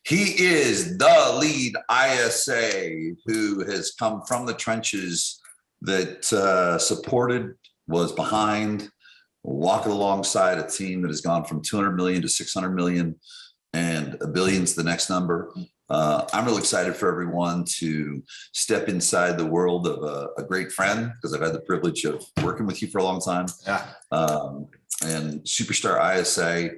He is the lead ISA who has come from the trenches that supported, was behind, walking alongside a team that has gone from 200 million to 600 million and a billion's the next number. I'm really excited for everyone to step inside the world of a great friend, because I've had the privilege of working with you for a long time. Yeah. And superstar ISA,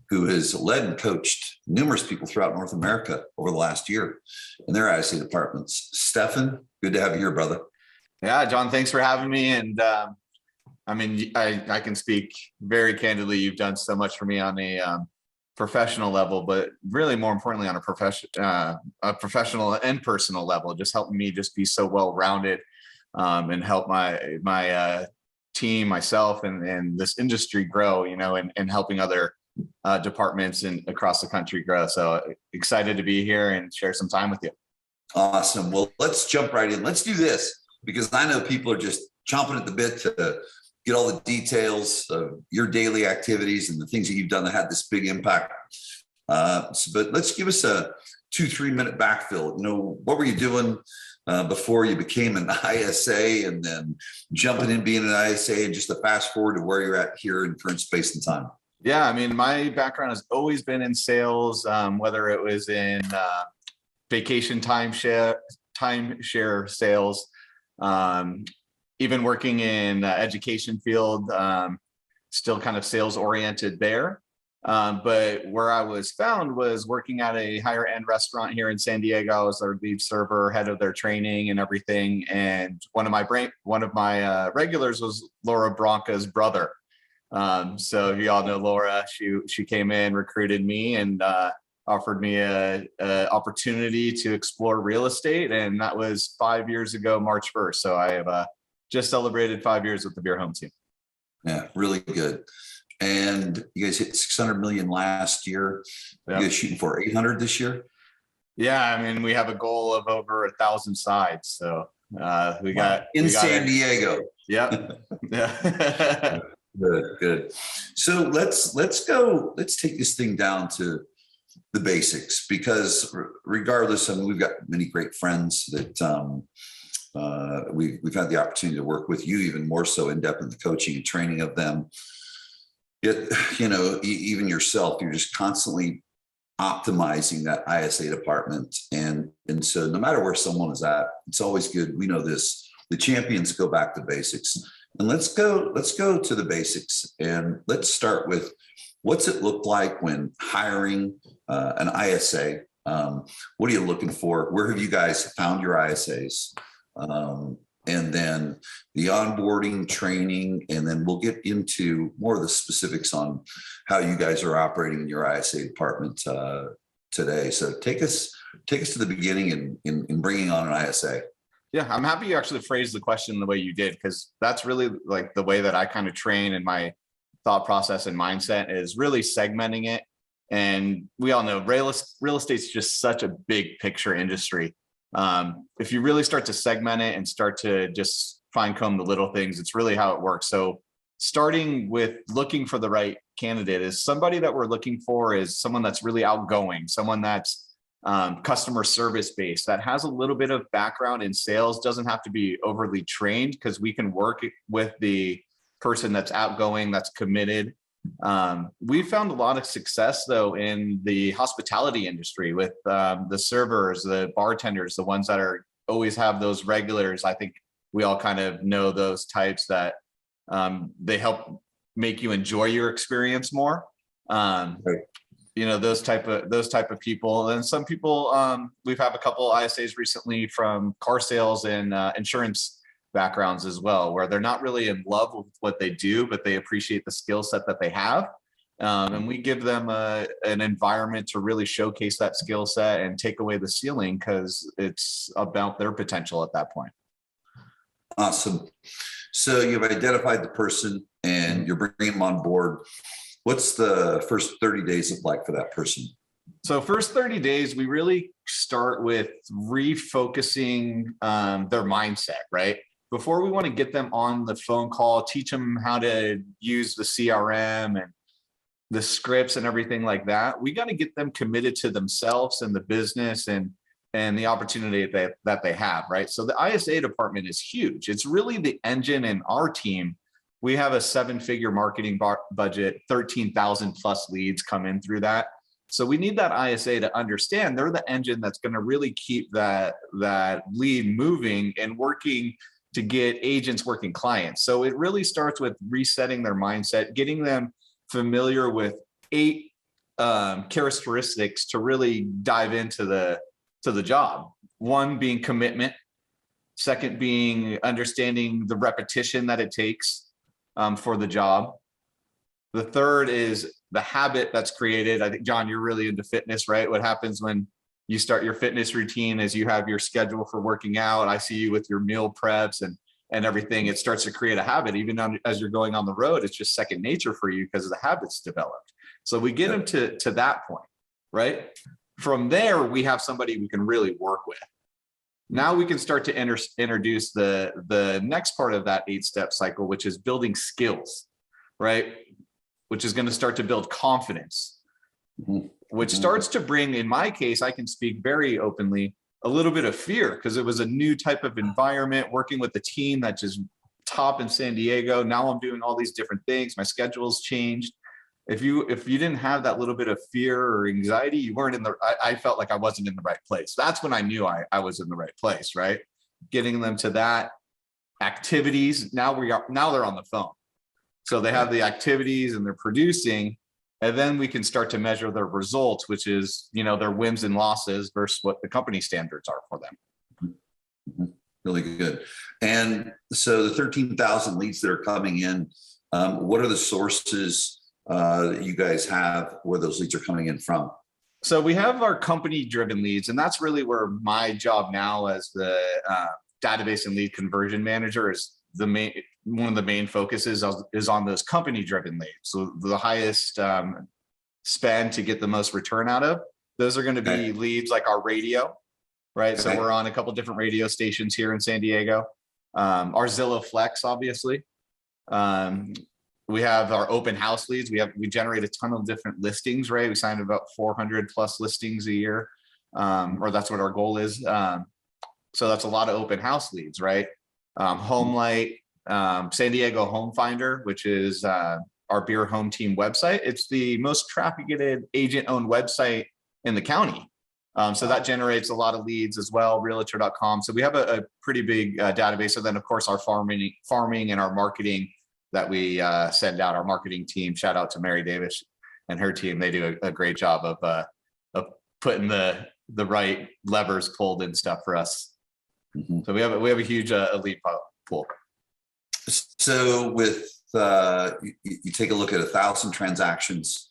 who has led and coached numerous people throughout North America over the last year in their ISA departments. Stefan, good to have you here, brother. Yeah, John, thanks for having me. And I mean, I can speak very candidly. You've done so much for me on a professional level, but really more importantly on a professional and personal level, just helping me just be so well-rounded and help my team, myself, and this industry grow, you know, and helping other departments and across the country grow. So excited to be here and share some time with you. Awesome. Well, let's jump right in. Let's do this, because I know people are just chomping at the bit to get all the details of your daily activities and the things that you've done that had this big impact. But let's give us a 2-3 minute backfill. You know, what were you doing before you became an ISA, and then jumping in being an ISA, and just to fast forward to where you're at here in current space and time? Yeah, I mean, my background has always been in sales, whether it was in vacation timeshare sales, even working in education field, still kind of sales oriented there. But where I was found was working at a higher end restaurant here in San Diego. I was their lead server, head of their training and everything. And one of my regulars was Laura Bronca's brother. So you all know Laura. She came in, recruited me, and offered me a opportunity to explore real estate, and that was 5 years ago, March 1st. So I have just celebrated 5 years with the Beer Home team. Yeah, really good. And you guys hit 600 million last year. Yep. You guys shooting for 800 this year? Yeah, I mean, we have a goal of over 1,000 sides. So we got San Diego. Yep. Yeah. Good. So let's take this thing down to the basics, because regardless, I mean, we've got many great friends that we've had the opportunity to work with, you even more so in depth in the coaching and training of them. Yet, you know, even yourself, you're just constantly optimizing that ISA department. And so no matter where someone is at, it's always good. We know this, the champions go back to basics. And let's go to the basics, and let's start with, what's it look like when hiring an ISA? What are you looking for? Where have you guys found your ISAs? And then the onboarding, training, and then we'll get into more of the specifics on how you guys are operating in your ISA department today. So take us to the beginning in bringing on an ISA. Yeah, I'm happy you actually phrased the question the way you did, because that's really like the way that I kind of train, and my thought process and mindset is really segmenting it. And we all know real estate's just such a big picture industry. If you really start to segment it and start to just fine comb the little things, it's really how it works. So starting with looking for the right candidate, is somebody that we're looking for is someone that's really outgoing, someone that's customer service based, that has a little bit of background in sales, doesn't have to be overly trained, because we can work with the person that's outgoing, that's committed. We found a lot of success though in the hospitality industry with the servers, the bartenders, the ones that always have those regulars. I think we all kind of know those types that they help make you enjoy your experience more. Right. You know, those type of people. And some people, we've had a couple ISAs recently from car sales and insurance backgrounds as well, where they're not really in love with what they do, but they appreciate the skill set that they have. And we give them an environment to really showcase that skill set and take away the ceiling, because it's about their potential at that point. Awesome. So you've identified the person and you're bringing them on board. What's the first 30 days look like for that person? So first 30 days, we really start with refocusing their mindset, right? Before we want to get them on the phone call, teach them how to use the CRM and the scripts and everything like that. We got to get them committed to themselves and the business and the opportunity that they have, right? So the ISA department is huge. It's really the engine in our team. We have a 7-figure marketing budget, 13,000 plus leads come in through that. So we need that ISA to understand they're the engine that's going to really keep that lead moving and working to get agents working clients. So it really starts with resetting their mindset, getting them familiar with 8 characteristics to really dive into the job. One being commitment. Second being understanding the repetition that it takes for the job. The third is the habit that's created. I think, John, you're really into fitness, right? What happens when you start your fitness routine is you have your schedule for working out. I see you with your meal preps and everything. It starts to create a habit. Even as you're going on the road, it's just second nature for you because the habits developed. So we get them to that point, right? From there, we have somebody we can really work with. Now we can start to introduce the next part of that 8-step cycle, which is building skills, right? Which is going to start to build confidence, which starts to bring, in my case, I can speak very openly, a little bit of fear because it was a new type of environment, working with a team that just top in San Diego. Now I'm doing all these different things. My schedule's changed. If you didn't have that little bit of fear or anxiety, you weren't in I felt like I wasn't in the right place. That's when I knew I was in the right place, right? Getting them to that activities. Now they're on the phone. So they have the activities and they're producing, and then we can start to measure their results, which is, their wins and losses versus what the company standards are for them. Really good. And so the 13,000 leads that are coming in, what are the sources that you guys have where those leads are coming in from? So we have our company driven leads, and that's really where my job now as the database and lead conversion manager is one of the main focuses is on those company driven leads. So the highest spend to get the most return out of, those are going to be leads like our radio, right? So we're on a couple different radio stations here in San Diego. Our Zillow Flex, obviously. We have our open house leads. We generate a ton of different listings, right? We signed about 400 plus listings a year, or that's what our goal is. So that's a lot of open house leads, right? Homelight, San Diego Home Finder, which is our Beer Home Team website. It's the most trafficked agent-owned website in the county. So that generates a lot of leads as well, realtor.com. So we have a pretty big database. And then, of course, our farming and our marketing that we send out, our marketing team. Shout out to Mary Davis and her team. They do a great job of putting the right levers pulled and stuff for us. So we have a huge lead pool. So with you take a look at 1,000 transactions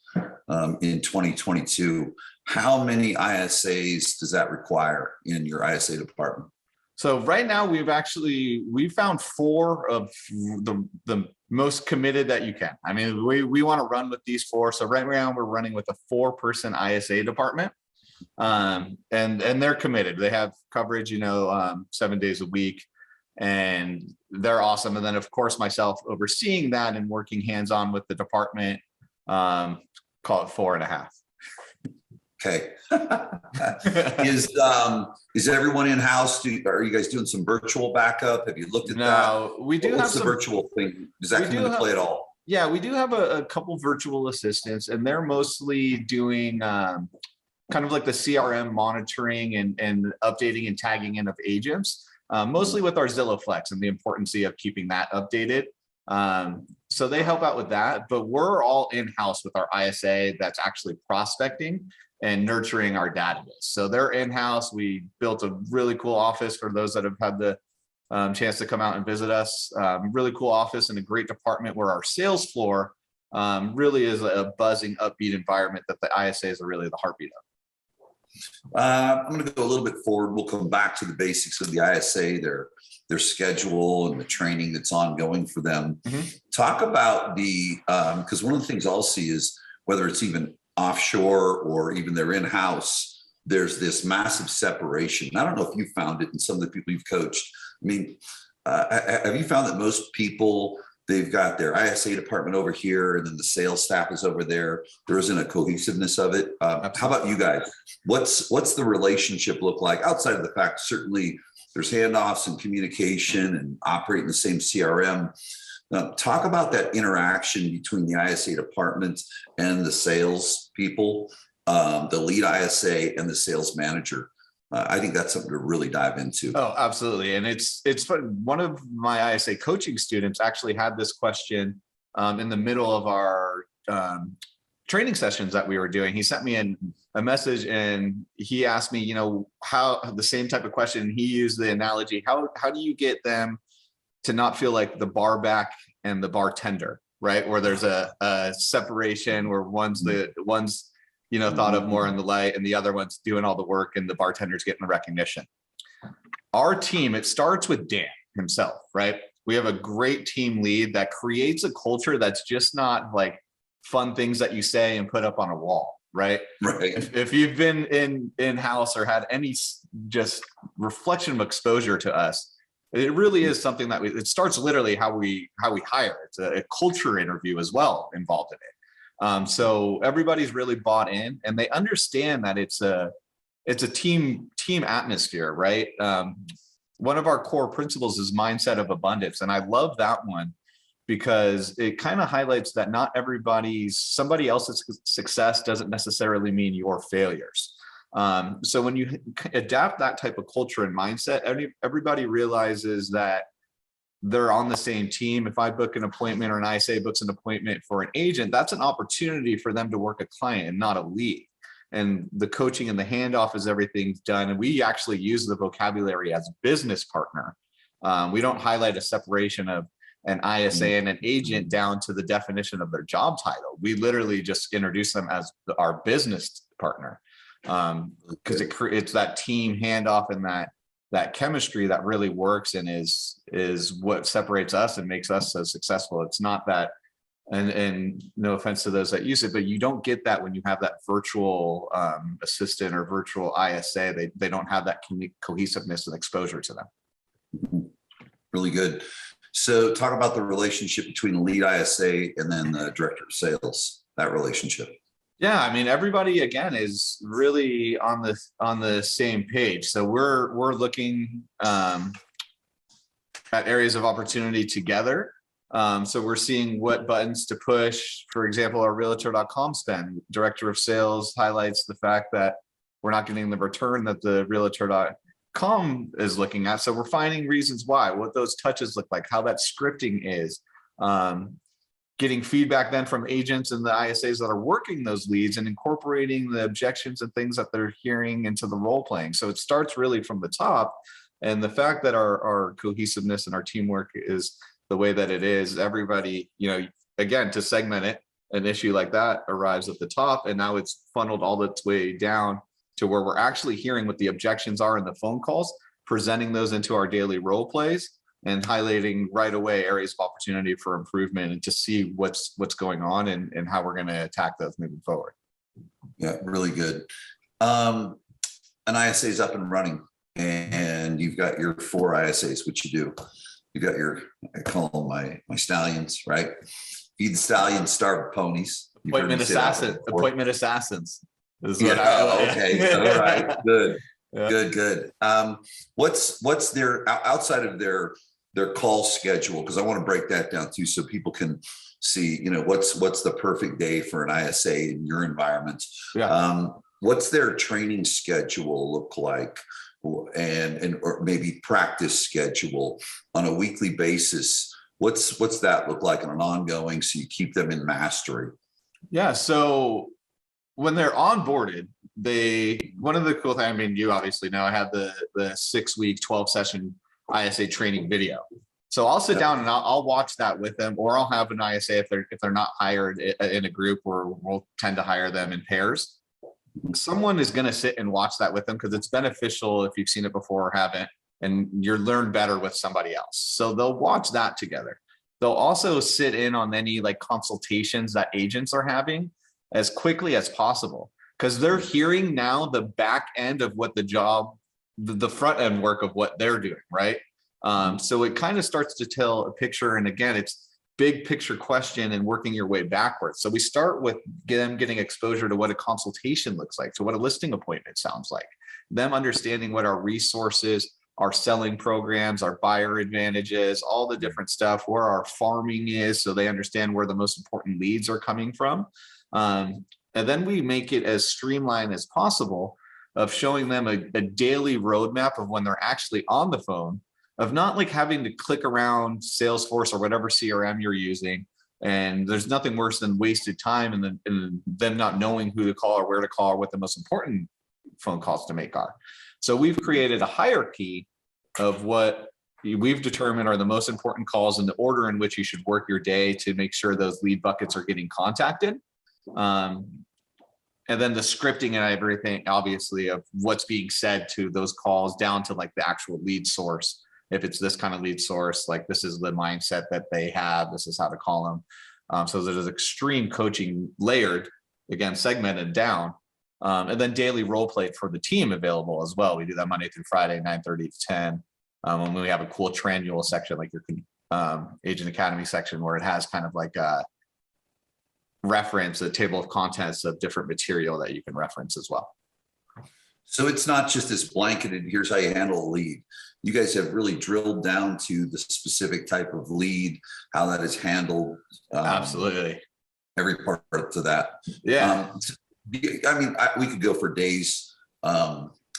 in 2022, how many ISAs does that require in your ISA department? So right now we found 4 of the most committed that you can. I mean, we want to run with these 4. So right now we're running with a 4-person ISA department. And they're committed. They have coverage, 7 days a week, and they're awesome. And then of course myself overseeing that and working hands-on with the department, call it 4.5. Okay. Is everyone in-house? Are you guys doing some virtual backup? Have you looked at that? No, we do have the virtual thing. Does that come into play at all? Yeah, we do have a couple virtual assistants, and they're mostly doing kind of like the CRM monitoring and updating and tagging in of agents, mostly with our Zillow Flex and the importance of keeping that updated. So they help out with that, but we're all in-house with our ISA that's actually prospecting and nurturing our database. So they're in-house. We built a really cool office for those that have had the chance to come out and visit us. Really cool office and a great department where our sales floor really is a buzzing, upbeat environment that the ISAs are really the heartbeat of. I'm going to go a little bit forward. We'll come back to the basics of the ISA, their schedule and the training that's ongoing for them. Talk about because one of the things I'll see is whether it's even offshore or even they're in-house, there's this massive separation. I don't know if you found it in some of the people you've coached. I mean, have you found that most people they've got their ISA department over here, and then the sales staff is over there. There isn't a cohesiveness of it. How about you guys? What's the relationship look like outside of the fact, certainly there's handoffs and communication and operating the same CRM. Talk about that interaction between the ISA department and the sales people, the lead ISA and the sales manager. I think that's something to really dive into. Oh, absolutely. And it's fun. One of my ISA coaching students actually had this question in the middle of our training sessions that we were doing. He sent me a message and he asked me, you know, how the same type of question. He used the analogy, how do you get them to not feel like the bar back and the bartender, right? Where there's a separation where one's you know, thought of more in the light and the other one's doing all the work and the bartender's getting the recognition. Our team, it starts with Dan himself, right? We have a great team lead that creates a culture that's just not like fun things that you say and put up on a wall, right? Right. If you've been in-house or had any just reflection of exposure to us, it really is something that it starts literally how we hire. It's a culture interview as well involved in it. So everybody's really bought in and they understand that it's a team atmosphere, right? One of our core principles is mindset of abundance. And I love that one because it kind of highlights that not somebody else's success doesn't necessarily mean your failures. So when you adapt that type of culture and mindset, everybody realizes that they're on the same team. If I book an appointment or an ISA books an appointment for an agent, that's an opportunity for them to work a client and not a lead. And the coaching and the handoff is everything's done. And we actually use the vocabulary as business partner. We don't highlight a separation of an ISA and an agent down to the definition of their job title. We literally just introduce them as our business partner because it's that team handoff and that chemistry that really works and is what separates us and makes us so successful. It's not that, and no offense to those that use it, but you don't get that when you have that virtual assistant or virtual ISA. They don't have that cohesiveness and exposure to them. Really good. So talk about the relationship between the lead ISA and then the director of sales, that relationship. Yeah, I mean, everybody again is really on the same page. So we're looking at areas of opportunity together. So we're seeing what buttons to push. For example, our realtor.com spend. Director of sales highlights the fact that we're not getting the return that the realtor.com is looking at. So we're finding reasons why, what those touches look like, how that scripting is. Getting feedback then from agents and the ISAs that are working those leads and incorporating the objections and things that they're hearing into the role playing. So it starts really from the top. And the fact that our cohesiveness and our teamwork is the way that it is, everybody, you know, again, to segment it, an issue like that arrives at the top and now it's funneled all its way down to where we're actually hearing what the objections are in the phone calls, presenting those into our daily role plays, and highlighting right away areas of opportunity for improvement and to see what's going on and how we're going to attack those moving forward. Yeah, really good. An ISA is up and running and you've got your 4 ISAs, which you do. You've got I call them my stallions, right? Feed the stallions, starve the ponies. Appointment assassins. Is what okay. All right. Good. Yeah. Good. What's their outside of their call schedule? Because I want to break that down too, so people can see, you know, what's the perfect day for an ISA in your environment. Yeah. What's their training schedule look like, and or maybe practice schedule on a weekly basis? What's that look like on an ongoing, so you keep them in mastery? Yeah. So when they're onboarded, one of the cool things, I mean, you obviously know I have the 6-week 12-session ISA training video. So I'll sit down and I'll watch that with them, or I'll have an ISA if they're not hired in a group, or we'll tend to hire them in pairs. Someone is going to sit and watch that with them because it's beneficial if you've seen it before or haven't, and you learn better with somebody else. So they'll watch that together. They'll also sit in on any like consultations that agents are having as quickly as possible, because they're hearing now the back end of what the front end work of what they're doing, right? So it kind of starts to tell a picture. And again, it's big picture question and working your way backwards. So we start with them getting exposure to what a consultation looks like, to what a listing appointment sounds like, them understanding what our resources, our selling programs, our buyer advantages, all the different stuff, where our farming is, so they understand where the most important leads are coming from. And then we make it as streamlined as possible of showing them a daily roadmap of when they're actually on the phone, of not like having to click around Salesforce or whatever CRM you're using. And there's nothing worse than wasted time and them not knowing who to call or where to call or what the most important phone calls to make are. So we've created a hierarchy of what we've determined are the most important calls in the order in which you should work your day to make sure those lead buckets are getting contacted. And then the scripting and everything, obviously, of what's being said to those calls down to like the actual lead source. If it's this kind of lead source, like this is the mindset that they have, this is how to call them. So there's extreme coaching layered, again, segmented down. And then daily role play for the team available as well. We do that Monday through Friday, 9:30 to 10. When we have a cool triannual section, like your Agent Academy section, where it has kind of like a reference, a table of contents of different material that you can reference as well. So it's not just this blanketed, here's how you handle a lead. You guys have really drilled down to the specific type of lead, how that is handled. Absolutely. Every part to that. Yeah. I mean, we could go for days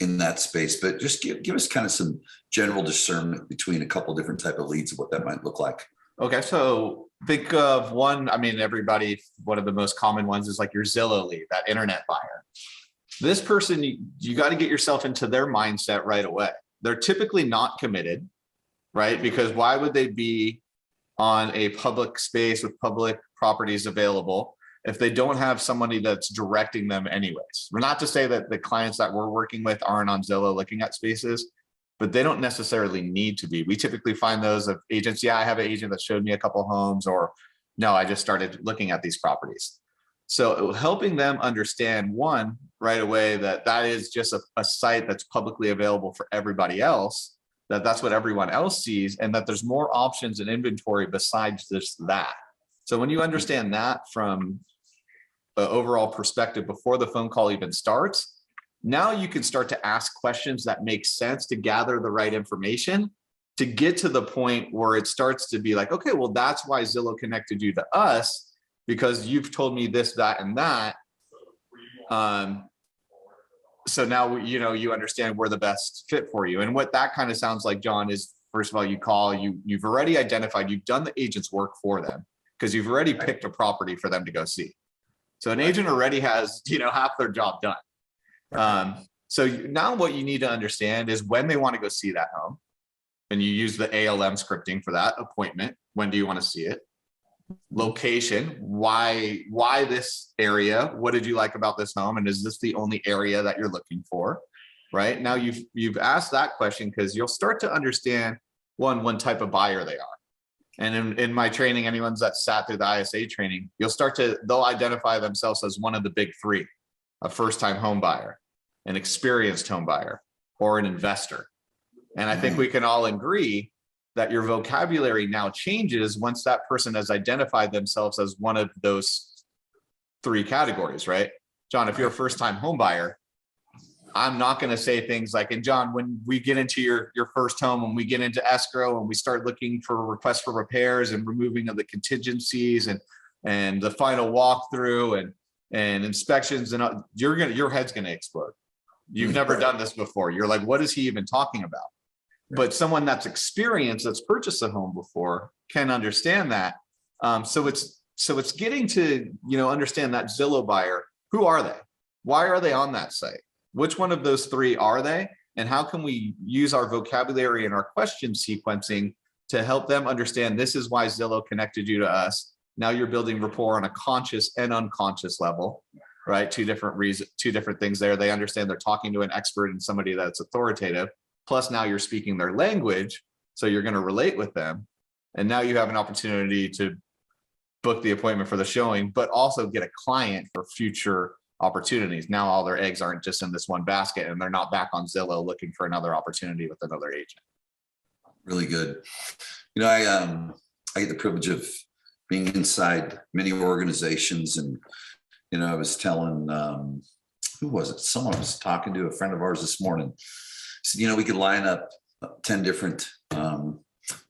in that space, but just give us kind of some general discernment between a couple different type of leads of what that might look like. Okay, so think of one, I mean, everybody, one of the most common ones is like your Zillow lead, that internet buyer. This person, you got to get yourself into their mindset right away. They're typically not committed, right? Because why would they be on a public space with public properties available if they don't have somebody that's directing them anyways? We're not to say that the clients that we're working with aren't on Zillow looking at spaces, but they don't necessarily need to be. We typically find those of agents. Yeah, I have an agent that showed me a couple homes, or no, I just started looking at these properties. So helping them understand, one, right away, that that is just a site that's publicly available for everybody else, that's what everyone else sees, and that there's more options and inventory besides just that. So when you understand that from the overall perspective before the phone call even starts, now you can start to ask questions that make sense to gather the right information to get to the point where it starts to be like, okay, well, that's why Zillow connected you to us, because you've told me this, that, and that. So now, you understand we're the best fit for you. And what that kind of sounds like, John, is first of all, you've already identified, you've done the agent's work for them because you've already picked a property for them to go see. So an agent already has, half their job done. So now what you need to understand is when they want to go see that home, and you use the ALM scripting for that appointment. When do you want to see it? Location, why this area? What did you like about this home? And is this the only area that you're looking for? Right now, you've asked that question because you'll start to understand one type of buyer they are. And in my training, anyone's that sat through the ISA training, they'll identify themselves as one of the big three: a first-time home buyer, an experienced home buyer, or an investor. And I think we can all agree that your vocabulary now changes once that person has identified themselves as one of those three categories, right? John, if you're a first-time home buyer, I'm not going to say things like, and John, when we get into your first home, when we get into escrow and we start looking for requests for repairs and removing of the contingencies and the final walkthrough and inspections, and your head's going to explode. You've never done this before. You're like, what is he even talking about? But someone that's experienced, that's purchased a home before, can understand that. So it's getting to understand that Zillow buyer. Who are they? Why are they on that site? Which one of those three are they? And how can we use our vocabulary and our question sequencing to help them understand this is why Zillow connected you to us? Now you're building rapport on a conscious and unconscious level, right? Two different things there. They understand they're talking to an expert and somebody that's authoritative. Plus now you're speaking their language, so you're going to relate with them. And now you have an opportunity to book the appointment for the showing, but also get a client for future opportunities. Now all their eggs aren't just in this one basket, and they're not back on Zillow looking for another opportunity with another agent. Really good. I get the privilege of being inside many organizations. And, I was telling, who was it? Someone I was talking to, a friend of ours this morning. Said, we could line up 10 different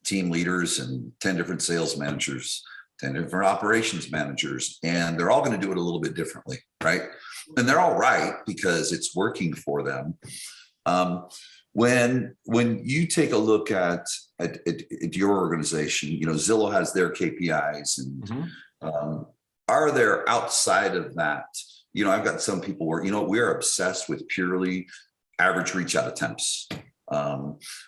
team leaders and 10 different sales managers, 10 different operations managers, and they're all going to do it a little bit differently, right? And they're all right because it's working for them. When you take a look at your organization, Zillow has their KPIs, and are there outside of that? I've got some people where we're obsessed with purely average reach out attempts.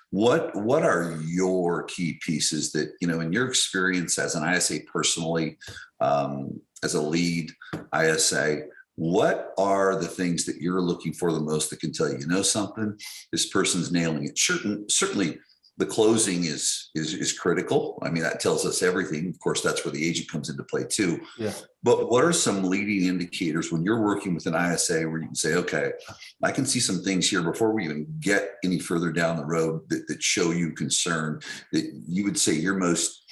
What are your key pieces that in your experience as an ISA personally, as a lead ISA? What are the things that you're looking for the most that can tell you, something, this person's nailing it? Certainly the closing is critical. I mean, that tells us everything. Of course, that's where the agent comes into play too. Yeah. But what are some leading indicators when you're working with an ISA where you can say, okay, I can see some things here before we even get any further down the road that show you concern, that you would say you're most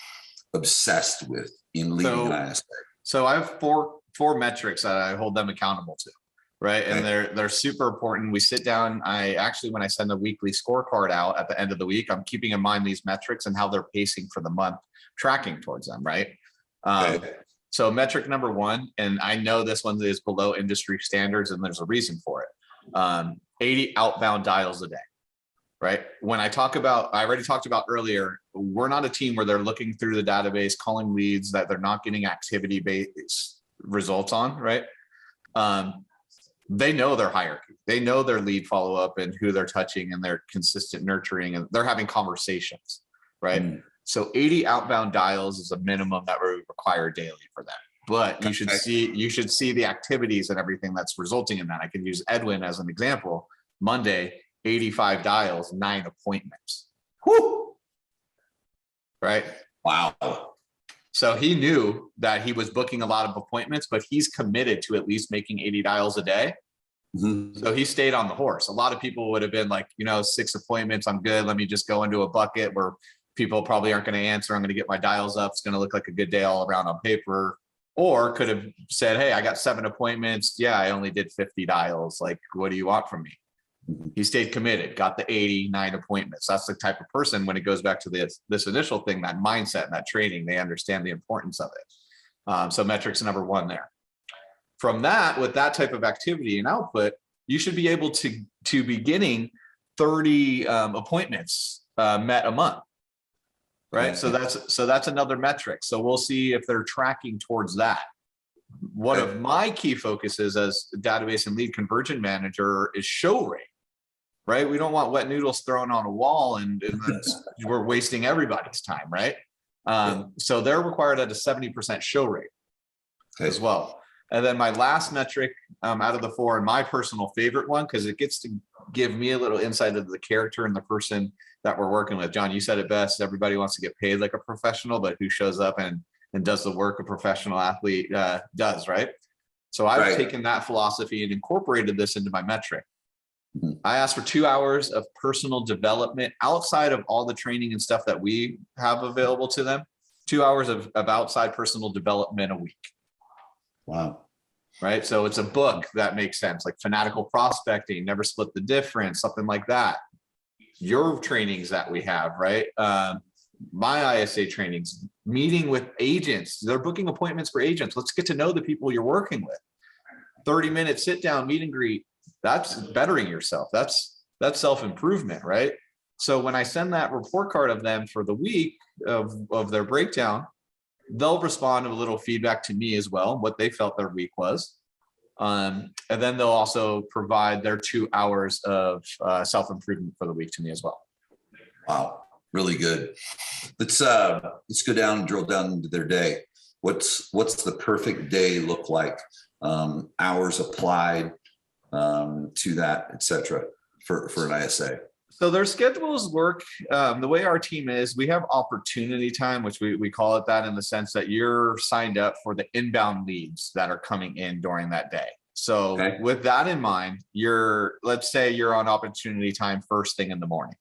obsessed with in leading an ISA? So I have four metrics that I hold them accountable to, right? And they're super important. We sit down. When I send a weekly scorecard out at the end of the week, I'm keeping in mind these metrics and how they're pacing for the month, tracking towards them, right? So metric number one, and I know this one is below industry standards, and there's a reason for it. 80 outbound dials a day, right? When I already talked about earlier, we're not a team where they're looking through the database, calling leads that they're not getting activity-based results on, right? They know their hierarchy. They know their lead follow-up and who they're touching and their consistent nurturing, and they're having conversations, right? So 80 outbound dials is a minimum that we require daily for that. But you should see the activities and everything that's resulting in that. I can use Edwin as an example. Monday, 85 dials, 9 appointments. Whoo! Right? Wow. So he knew that he was booking a lot of appointments, but he's committed to at least making 80 dials a day. So he stayed on the horse. A lot of people would have been like, 6 appointments, I'm good. Let me just go into a bucket where people probably aren't going to answer. I'm going to get my dials up. It's going to look like a good day all around on paper. Or could have said, hey, I got 7 appointments. Yeah, I only did 50 dials. Like, what do you want from me? He stayed committed, got the 89 appointments. That's the type of person, when it goes back to this initial thing, that mindset and that training, they understand the importance of it. So metrics number one there. From that, with that type of activity and output, you should be able to be getting 30 appointments met a month, right? So that's another metric. So we'll see if they're tracking towards that. One of my key focuses as database and lead conversion manager is show rate, right? We don't want wet noodles thrown on a wall and we're wasting everybody's time, right? So they're required at a 70% show rate as well. And then my last metric out of the 4, and my personal favorite one, because it gets to give me a little insight into the character and the person that we're working with. John, you said it best. Everybody wants to get paid like a professional, but who shows up and does the work a professional athlete does, right? So I've taken that philosophy and incorporated this into my metric. I asked for 2 hours of personal development outside of all the training and stuff that we have available to them. 2 hours of outside personal development a week. Wow. Right. So it's a book that makes sense, like Fanatical Prospecting, Never Split the Difference, something like that. Your trainings that we have, right? My ISA trainings, meeting with agents. They're booking appointments for agents. Let's get to know the people you're working with. 30-minute sit down, meet and greet. That's bettering yourself. That's self-improvement, right? So when I send that report card of them for the week of their breakdown, they'll respond with a little feedback to me as well, what they felt their week was. And then they'll also provide their 2 hours of self-improvement for the week to me as well. Wow. Really good. Let's go down and drill down into their day. What's the perfect day look like? Hours applied to that, et cetera, for an ISA. So their schedules work the way our team is. We have opportunity time, which we call it that, in the sense that you're signed up for the inbound leads that are coming in during that day. So with that in mind, let's say you're on opportunity time first thing in the morning.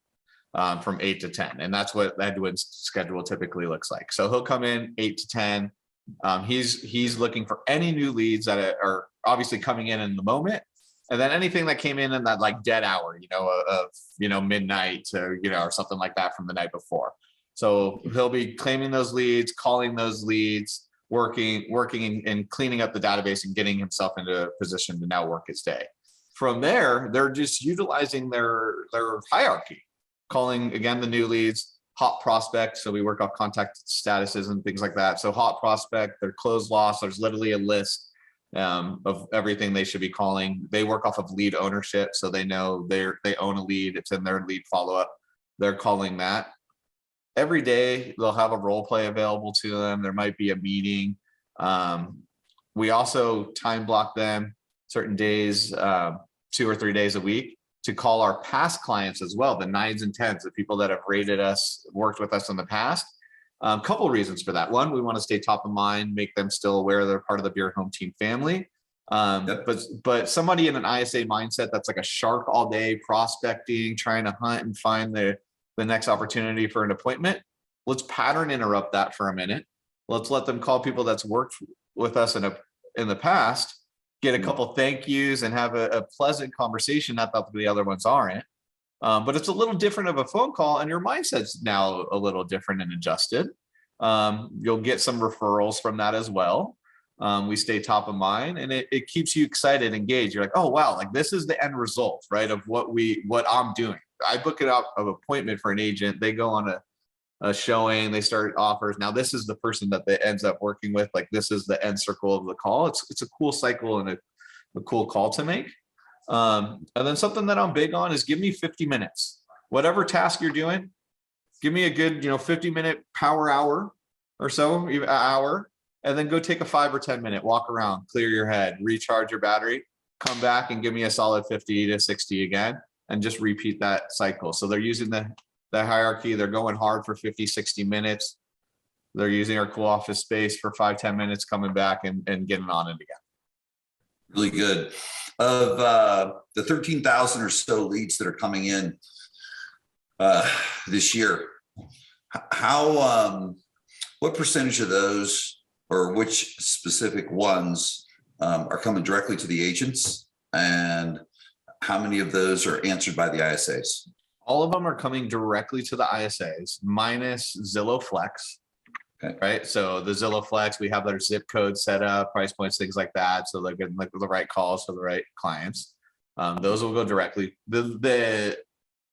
From 8 to 10. And that's what Edwin's schedule typically looks like. So he'll come in 8 to 10, He's looking for any new leads that are obviously coming in the moment, and then anything that came in that like dead hour, of midnight or or something like that from the night before. So he'll be claiming those leads, calling those leads, working and cleaning up the database and getting himself into a position to now work his day. From there, they're just utilizing their hierarchy, calling again the new leads, hot prospect. So we work off contact statuses and things like that. So hot prospect, their close loss, there's literally a list of everything they should be calling. They work off of lead ownership. So they know they own a lead. It's in their lead follow-up. They're calling that. Every day they'll have a role play available to them. There might be a meeting. We also time block them certain days, 2 or 3 days a week, to call our past clients as well, the 9s and 10s, the people that have rated us, worked with us in the past. Couple reasons for that. One, we want to stay top of mind, make them still aware they're part of the Beer Home Team family. Yep. But somebody in an ISA mindset that's like a shark all day, prospecting, trying to hunt and find the next opportunity for an appointment, let's pattern interrupt that for a minute. Let's let them call people that's worked with us in the past, get a couple thank yous and have a pleasant conversation. Not that the other ones aren't, but it's a little different of a phone call, and your mindset's now a little different and adjusted. You'll get some referrals from that as well. We stay top of mind, and it keeps you excited, engaged. You're like, oh wow, like this is the end result, right? Of what I'm doing. I book it out of appointment for an agent. They go on a showing, they start offers. Now this is the person that they ends up working with. Like this is the end circle of the call. It's a cool cycle and a cool call to make. And then something that I'm big on is give me 50 minutes. Whatever task you're doing, give me a good 50-minute power hour or so, even an hour, and then go take a 5 or 10-minute walk around, clear your head, recharge your battery, come back and give me a solid 50 to 60 again, and just repeat that cycle. So they're using the hierarchy. They're going hard for 50, 60 minutes. They're using our cool office space for 5, 10 minutes, coming back and getting on it again. Really good. Of the 13,000 or so leads that are coming in this year, what percentage of those, or which specific ones are coming directly to the agents, and how many of those are answered by the ISAs? All of them are coming directly to the ISAs, minus Zillow Flex. Okay. Right. So the Zillow Flex, we have their zip code set up, price points, things like that. So they're getting like the right calls for the right clients. Those will go directly. The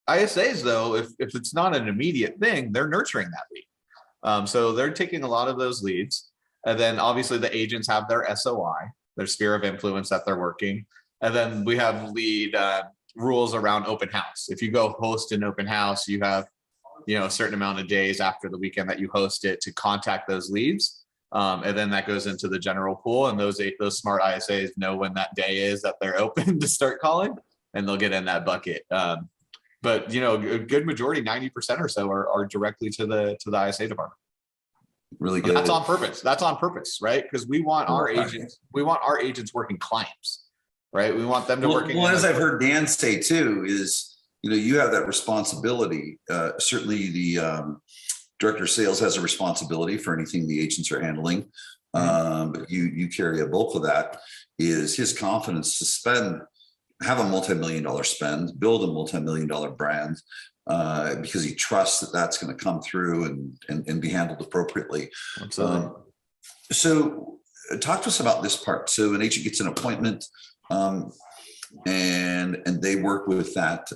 ISAs, though, if it's not an immediate thing, they're nurturing that lead. So they're taking a lot of those leads. And then obviously the agents have their SOI, their sphere of influence that they're working. And then we have lead rules around open house. If you go host an open house, you have a certain amount of days after the weekend that you host it to contact those leads. And then that goes into the general pool, and those smart ISAs know when that day is that they're open to start calling, and they'll get in that bucket. But a good majority, 90% or so, are directly to the ISA department. Really good. And that's on purpose. That's on purpose, right? Because we want our agents working clients, right? We want them to work. Well, as I've heard Dan say too, is you have that responsibility. Certainly the director of sales has a responsibility for anything the agents are handling. But you carry a bulk of that. Is his confidence to have a multi-million-dollar spend, build a multi-million-dollar brand, because he trusts that that's going to come through and be handled appropriately. Absolutely. So talk to us about this part. So an agent gets an appointment, and they work with that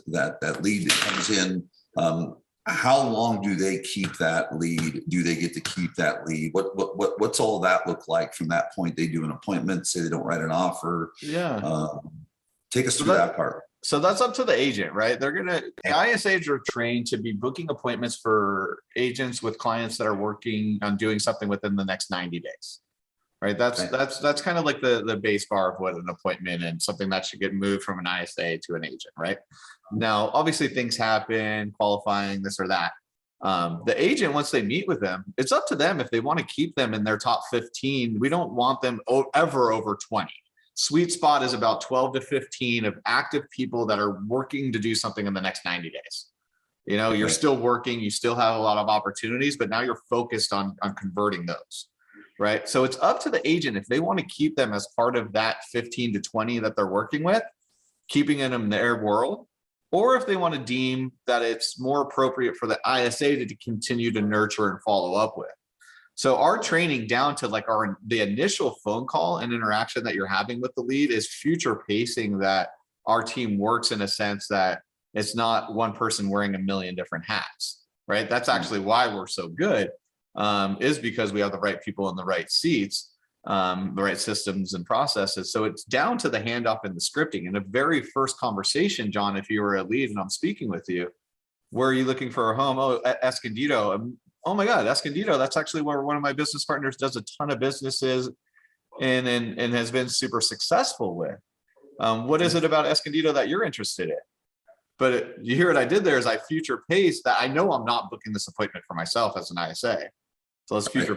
lead that comes in. How long do they keep that lead? Do they get to keep that lead? What's all that look like from that point? They do an appointment, say they don't write an offer. Yeah. Take us through that part. So that's up to the agent, right? The ISAs are trained to be booking appointments for agents with clients that are working on doing something within the next 90 days. Right. That's kind of like the base bar of what an appointment and something that should get moved from an ISA to an agent. Right. Now, obviously things happen, qualifying, this or that. The agent, once they meet with them, it's up to them if they want to keep them in their top 15. We don't want them ever over 20. Sweet spot is about 12 to 15 of active people that are working to do something in the next 90 days. You're still working, you still have a lot of opportunities, but now you're focused on converting those. right? So it's up to the agent if they want to keep them as part of that 15 to 20 that they're working with, keeping them in their world, or if they want to deem that it's more appropriate for the ISA to continue to nurture and follow up with. So our training down to like the initial phone call and interaction that you're having with the lead is future pacing that our team works in a sense that it's not one person wearing a million different hats, right? That's actually why we're so good, is because we have the right people in the right seats, the right systems and processes. So it's down to the handoff and the scripting. In the very first conversation, John, if you were a lead and I'm speaking with you, where are you looking for a home? Oh, Escondido. Oh my God, Escondido. That's actually where one of my business partners does a ton of businesses and has been super successful with. What is it about Escondido that you're interested in? But you hear what I did there is I future pace that. I know I'm not booking this appointment for myself as an ISA. So let's future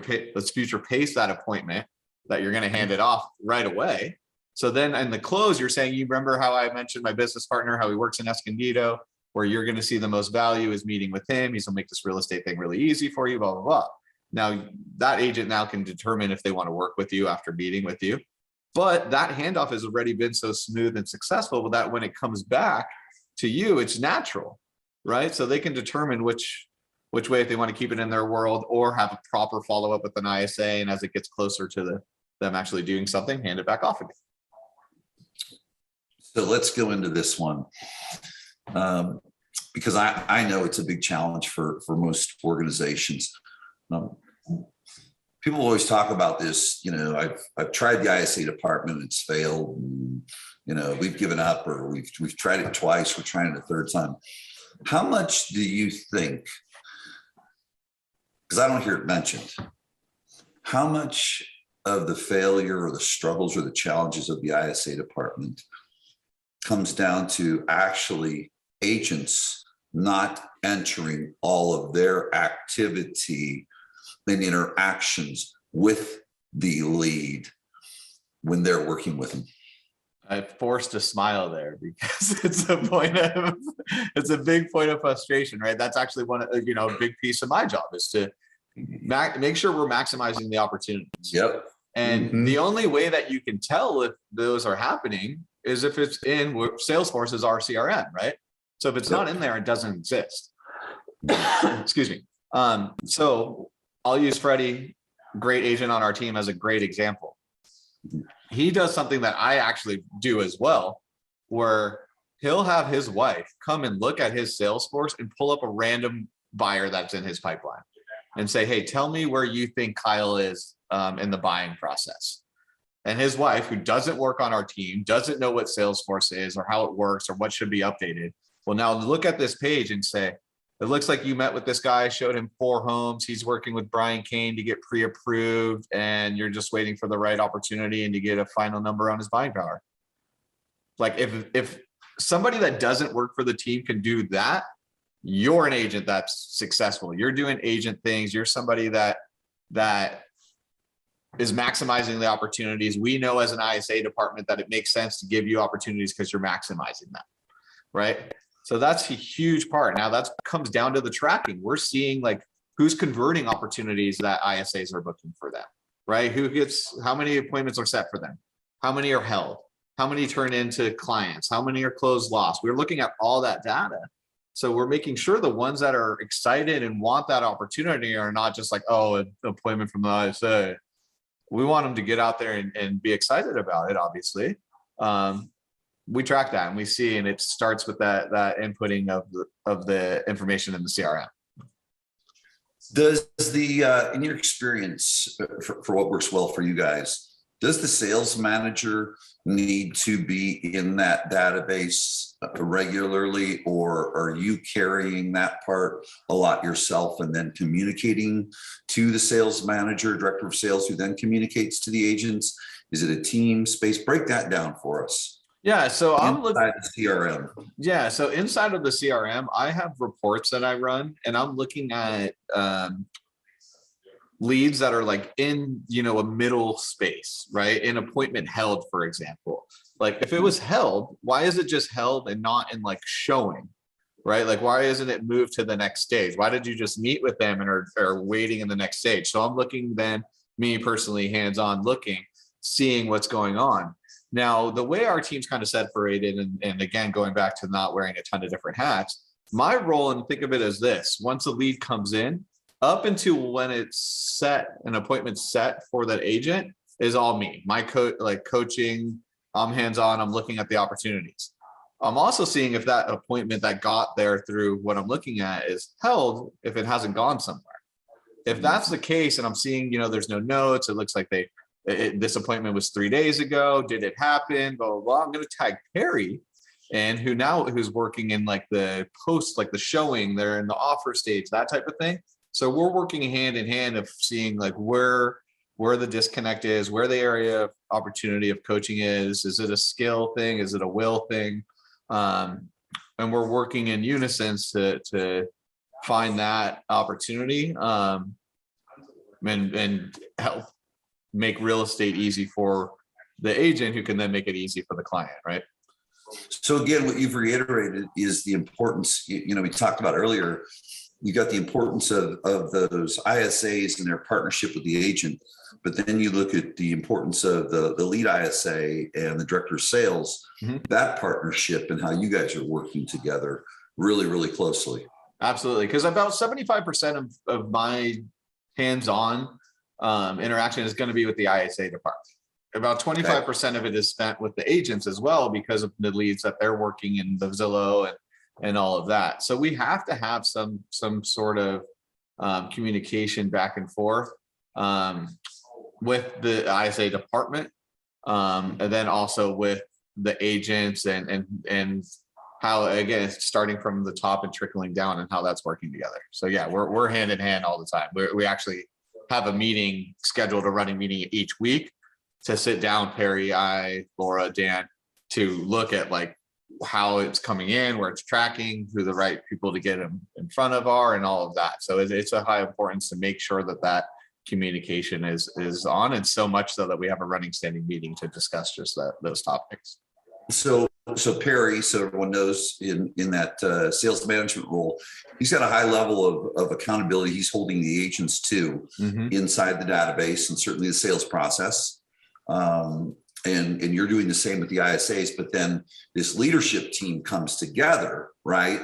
pace that appointment that you're going to hand it off right away. So then in the close, you're saying, you remember how I mentioned my business partner, how he works in Escondido, where you're going to see the most value is meeting with him. He's going to make this real estate thing really easy for you, blah, blah, blah. Now that agent now can determine if they want to work with you after meeting with you. But that handoff has already been so smooth and successful that when it comes back to you, it's natural, right? So they can determine which way if they want to keep it in their world or have a proper follow-up with an ISA. And as it gets closer to them actually doing something, hand it back off again. So let's go into this one. Because I know it's a big challenge for most organizations. People always talk about this, I've tried the ISA department, it's failed, and, we've given up, or we've tried it twice, we're trying it a third time. How much do you think, because I don't hear it mentioned, how much of the failure or the struggles or the challenges of the ISA department comes down to actually agents not entering all of their activity and interactions with the lead when they're working with them? I forced a smile there because it's a big point of frustration, right? That's actually a big piece of my job is to make sure we're maximizing the opportunities. Yep. And the only way that you can tell if those are happening is if it's in Salesforce is our CRM, right? So if it's not in there, it doesn't exist. Excuse me. So I'll use Freddie, great agent on our team, as a great example. He does something that I actually do as well, where he'll have his wife come and look at his Salesforce and pull up a random buyer that's in his pipeline and say, hey, tell me where you think Kyle is in the buying process. And his wife, who doesn't work on our team, doesn't know what Salesforce is or how it works or what should be updated, will now look at this page and say, it looks like you met with this guy, showed him 4 homes. He's working with Brian Kane to get pre-approved, and you're just waiting for the right opportunity and to get a final number on his buying power. Like if somebody that doesn't work for the team can do that, you're an agent that's successful. You're doing agent things. You're somebody that is maximizing the opportunities. We know as an ISA department that it makes sense to give you opportunities because you're maximizing them, right? So that's a huge part. Now that comes down to the tracking. We're seeing like who's converting opportunities that ISAs are booking for them, right? How many appointments are set for them? How many are held? How many turn into clients? How many are closed lost? We're looking at all that data. So we're making sure the ones that are excited and want that opportunity are not just like, oh, an appointment from the ISA. We want them to get out there and be excited about it, obviously. We track that and we see, and it starts with that inputting of the information in the CRM. Does in your experience for what works well for you guys, does the sales manager need to be in that database regularly, or are you carrying that part a lot yourself and then communicating to the sales manager, director of sales, who then communicates to the agents? Is it a team space? Break that down for us. Yeah, so I'm looking at the CRM. Yeah, so inside of the CRM, I have reports that I run, and I'm looking at leads that are like in a middle space, right? In appointment held, for example. Like if it was held, why is it just held and not in like showing, right? Like why isn't it moved to the next stage? Why did you just meet with them and are waiting in the next stage? So I'm looking then me personally, hands-on looking, seeing what's going on. Now, the way our team's kind of separated, and again, going back to not wearing a ton of different hats, my role, and think of it as this: once a lead comes in, up until when it's set, an appointment set for that agent, is all me. My coaching, I'm hands-on, I'm looking at the opportunities. I'm also seeing if that appointment that got there through what I'm looking at is held, if it hasn't gone somewhere. If that's the case, and I'm seeing, there's no notes, it looks like this appointment was 3 days ago. Did it happen? Blah, blah, blah. I'm going to tag Perry, and who's working in like the post, like the showing, they're in the offer stage, that type of thing. So we're working hand in hand of seeing like where the disconnect is, where the area of opportunity of coaching is. Is it a skill thing? Is it a will thing? And we're working in unison to find that opportunity, and help make real estate easy for the agent, who can then make it easy for the client, right? So again, what you've reiterated is the importance, we talked about earlier, you got the importance of those ISAs and their partnership with the agent, but then you look at the importance of the lead ISA and the director of sales, that partnership and how you guys are working together really, really closely. Absolutely. Because about 75% of my hands-on interaction is going to be with the ISA department. About 25% of it is spent with the agents as well, because of the leads that they're working in the Zillow and all of that. So we have to have some sort of communication back and forth with the ISA department, and then also with the agents, and how, again, it's starting from the top and trickling down, and how that's working together. So yeah, we're hand in hand all the time. We actually have a meeting scheduled, a running meeting each week, to sit down, Perry, I, Laura, Dan, to look at like how it's coming in, where it's tracking, who the right people to get them in front of are, and all of that. So it's a high importance to make sure that communication is on, and so much so that we have a running standing meeting to discuss just those topics. So Perry, so everyone knows, in that sales management role, he's got a high level of accountability. He's holding the agents to inside the database, and certainly the sales process. And you're doing the same with the ISAs, but then this leadership team comes together, right,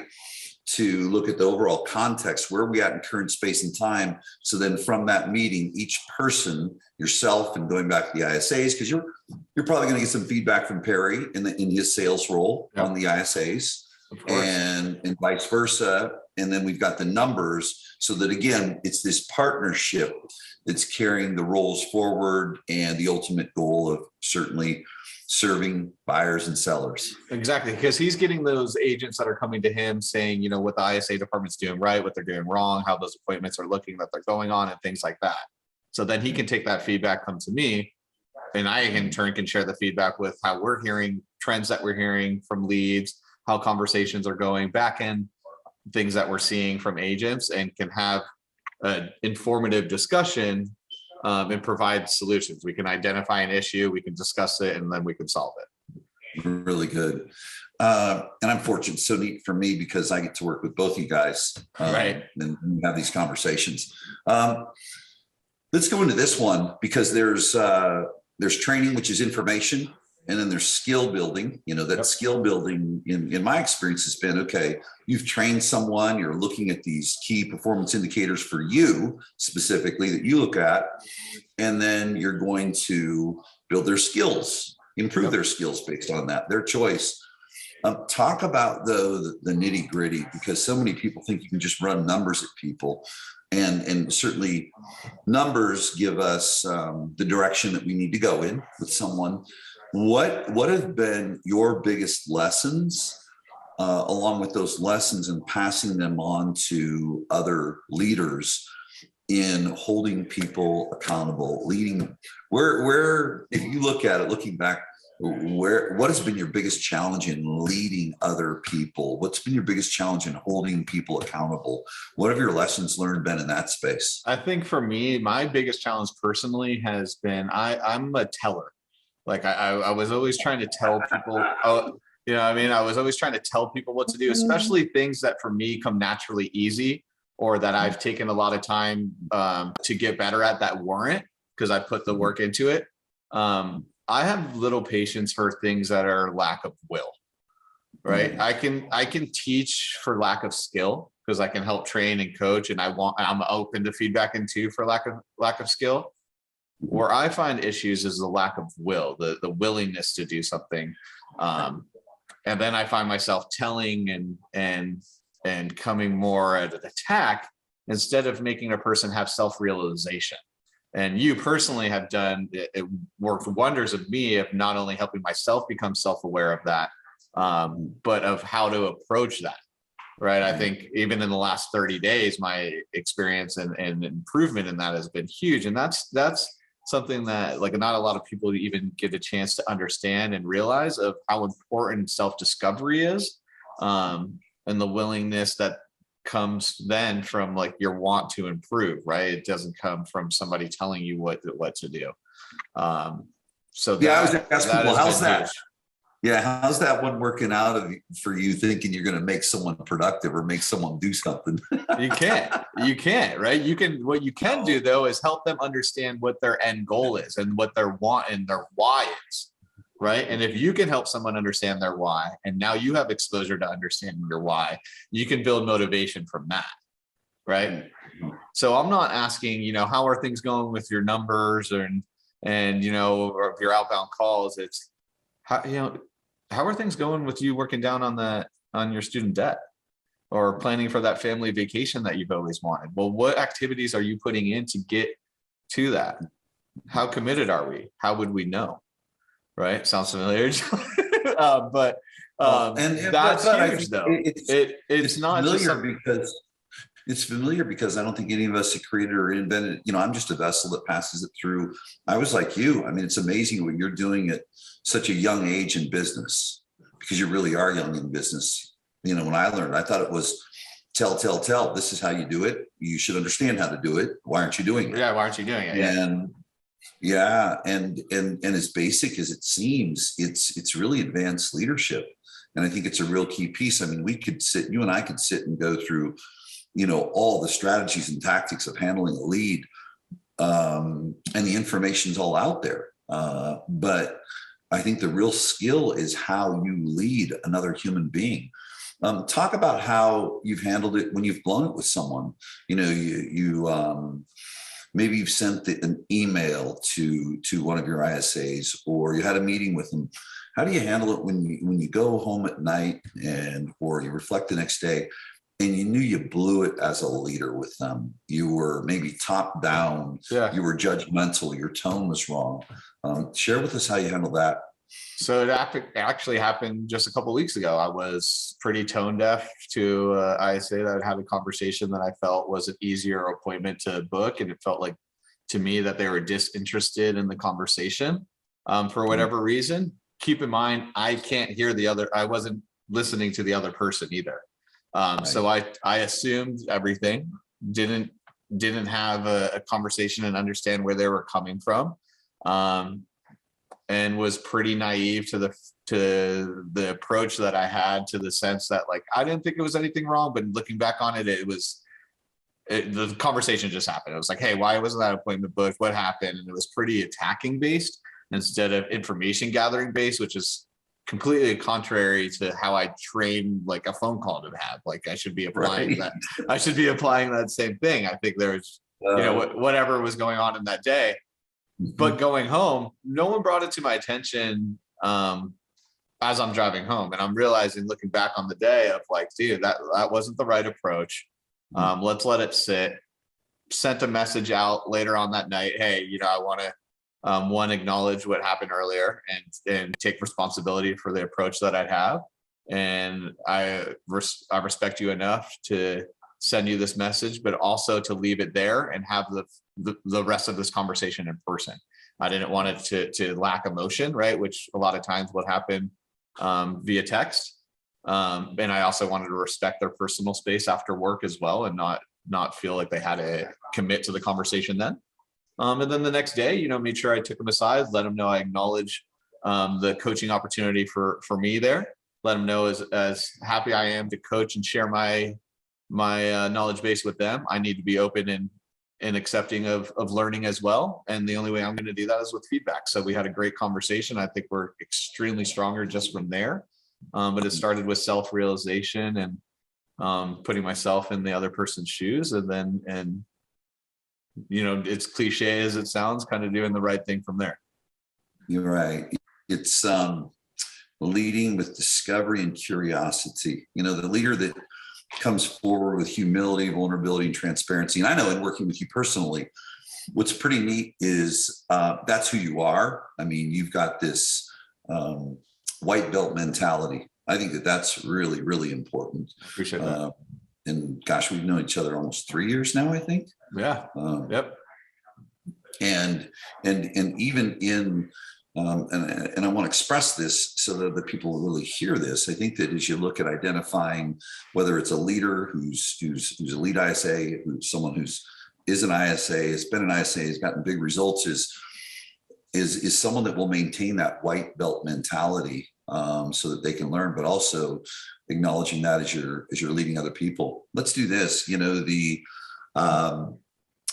to look at the overall context, where are we at in current space and time. So then from that meeting, each person, yourself, and going back to the ISAs, because you're probably going to get some feedback from Perry in his sales role on the ISAs, and vice versa. And then we've got the numbers, so that again, it's this partnership that's carrying the roles forward, and the ultimate goal of certainly serving buyers and sellers. Exactly, because he's getting those agents that are coming to him saying, what the ISA department's doing right, what they're doing wrong, how those appointments are looking that they're going on, and things like that. So then he can take that feedback, come to me, and I in turn can share the feedback with how we're hearing trends that we're hearing from leads, how conversations are going, back end things that we're seeing from agents, and can have an informative discussion and provide solutions. We can identify an issue, we can discuss it, and then we can solve it. Really good. And I'm fortunate, so neat for me, because I get to work with both you guys, right, and have these conversations. Let's go into this one, because there's training, which is information, and then there's skill building. That skill building in my experience has been, okay, you've trained someone, you're looking at these key performance indicators for you specifically that you look at, and then you're going to build their skills, improve their skills based on that, their choice. Talk about the nitty gritty, because so many people think you can just run numbers at people. And certainly numbers give us the direction that we need to go in with someone. What have been your biggest lessons, along with those lessons, and passing them on to other leaders in holding people accountable, leading? Where, if you look at it, looking back, what has been your biggest challenge in leading other people? What's been your biggest challenge in holding people accountable? What have your lessons learned been in that space? I think for me, my biggest challenge personally has been, I'm a teller. Like I was always trying to tell people, I was always trying to tell people what to do, especially things that for me come naturally easy, or that I've taken a lot of time to get better at, that weren't. because I put the work into it. I have little patience for things that are lack of will, right? I can teach for lack of skill, because I can help train and coach, and I'm open to feedback into for lack of skill. Where I find issues is the lack of will, the willingness to do something. And then I find myself telling and coming more at an attack instead of making a person have self-realization. And you personally have done it worked wonders of me of not only helping myself become self-aware of that, but of how to approach that. Right. I think even in the last 30 days, my experience and improvement in that has been huge. And that's something that like not a lot of people even get a chance to understand and realize of how important self-discovery is, and the willingness that comes then from like your want to improve, right? It doesn't come from somebody telling you what to do. So Yeah, I was asking, well, how's that? huge. Yeah, how's that one working out for you, thinking you're going to make someone productive or make someone do something? You can't, right? What you can do though is help them understand what their end goal is and what their want and their why is, right? And if you can help someone understand their why, and now you have exposure to understanding your why, you can build motivation from that, right? So I'm not asking, how are things going with your numbers or if your outbound calls. It's how are things going with you working down on your student debt or planning for that family vacation that you've always wanted? Well, what activities are you putting in to get to that? How committed are we? How would we know? Right? Sounds familiar. But that's huge though. It's not just something. It's familiar because I don't think any of us have created or invented, I'm just a vessel that passes it through. I was like you. I mean, it's amazing what you're doing at such a young age in business, because you really are young in business. When I learned, I thought it was tell. This is how you do it. You should understand how to do it. Why aren't you doing it? Yeah, why aren't you doing it? And as basic as it seems, it's really advanced leadership. And I think it's a real key piece. I mean, you and I could sit and go through all the strategies and tactics of handling a lead, and the information's all out there. But I think the real skill is how you lead another human being. Talk about how you've handled it when you've blown it with someone. Maybe you've sent an email to one of your ISAs, or you had a meeting with them. How do you handle it when you go home at night or you reflect the next day and you knew you blew it as a leader with them? You were maybe top down. Yeah. You were judgmental. Your tone was wrong. Share with us how you handle that. So it actually happened just a couple of weeks ago. I was pretty tone deaf to ISA that had a conversation that I felt was an easier appointment to book. And it felt like to me that they were disinterested in the conversation for whatever reason. Keep in mind, I can't hear I wasn't listening to the other person either. Right. So I assumed everything, didn't have a conversation and understand where they were coming from. And was pretty naive to the approach that I had, to the sense that like, I didn't think it was anything wrong, but looking back on it, the conversation just happened. It was like, hey, why wasn't that appointment booked? What happened? And it was pretty attacking based instead of information gathering based, which is completely contrary to how I train like a phone call to have. Like I should be applying that. I should be applying that same thing. I think there's, whatever was going on in that day. But going home, no one brought it to my attention as I'm driving home. And I'm realizing, looking back on the day, of like, dude, that wasn't the right approach. Let's let it sit. Sent a message out later on that night. Hey, I want to acknowledge what happened earlier and take responsibility for the approach that I'd have. And I respect you enough to send you this message, but also to leave it there and have the rest of this conversation in person. I didn't want it to lack emotion, right? Which a lot of times would happen via text. And I also wanted to respect their personal space after work as well, and not feel like they had to commit to the conversation then. And then the next day, made sure I took them aside, let them know I acknowledge the coaching opportunity for me there. Let them know as happy I am to coach and share my knowledge base with them. I need to be open and accepting of learning as well. And the only way I'm going to do that is with feedback. So we had a great conversation. I think we're extremely stronger just from there. But it started with self-realization and putting myself in the other person's shoes, and it's cliche as it sounds, kind of doing the right thing from there. You're right. It's leading with discovery and curiosity. The leader that comes forward with humility, vulnerability, and transparency. And I know in working with you personally, what's pretty neat is that's who you are. I mean, you've got this white belt mentality. I think that that's really, really important. Appreciate that. And gosh, we've known each other almost 3 years now, I think. Yeah. Yep. And even in and I want to express this so that the people will really hear this. I think that as you look at identifying whether it's a leader who's a lead ISA, who's someone is an ISA, has been an ISA, has gotten big results, is someone that will maintain that white belt mentality so that they can learn, but also acknowledging that as you're leading other people. Let's do this.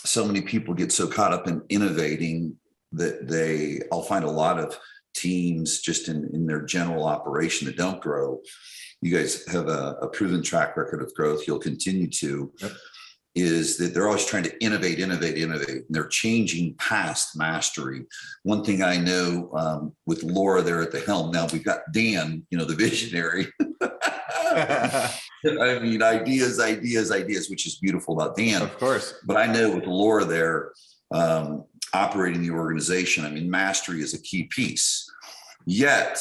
So many people get so caught up in innovating that I'll find a lot of teams just in their general operation that don't grow. You guys have a proven track record of growth. You'll continue to. Yep. Is that they're always trying to innovate. And they're changing past mastery. One thing I know with Laura there at the helm, now we've got Dan, the visionary. I mean, ideas, which is beautiful about Dan. Of course. But I know with Laura there, operating the organization, I mean, mastery is a key piece. Yet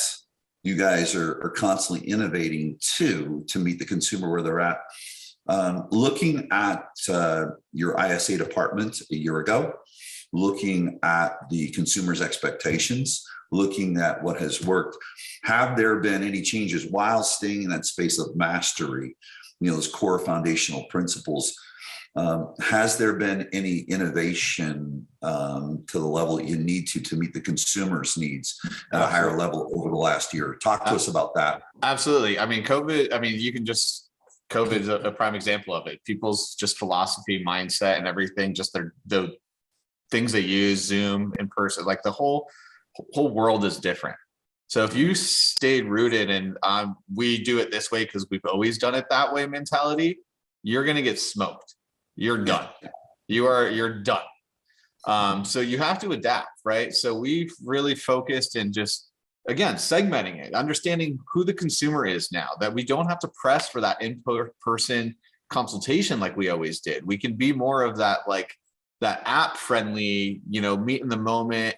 you guys are constantly innovating to meet the consumer where they're at. Looking at your ISA department a year ago, looking at the consumer's expectations, looking at what has worked, have there been any changes while staying in that space of mastery, those core foundational principles? Has there been any innovation to the level that you need to meet the consumer's needs at a higher level over the last year? Talk to us about that. Absolutely. I mean, COVID is a prime example of it. People's just philosophy, mindset, and everything, just the things they use, Zoom, in person, like the whole world is different. So if you stayed rooted and we do it this way because we've always done it that way mentality, you're going to get smoked. You're done. You're done. So you have to adapt, right? So we've really focused in just, again, segmenting it, understanding who the consumer is now, that we don't have to press for that in-person consultation like we always did. We can be more of that, like that app friendly, meet in the moment,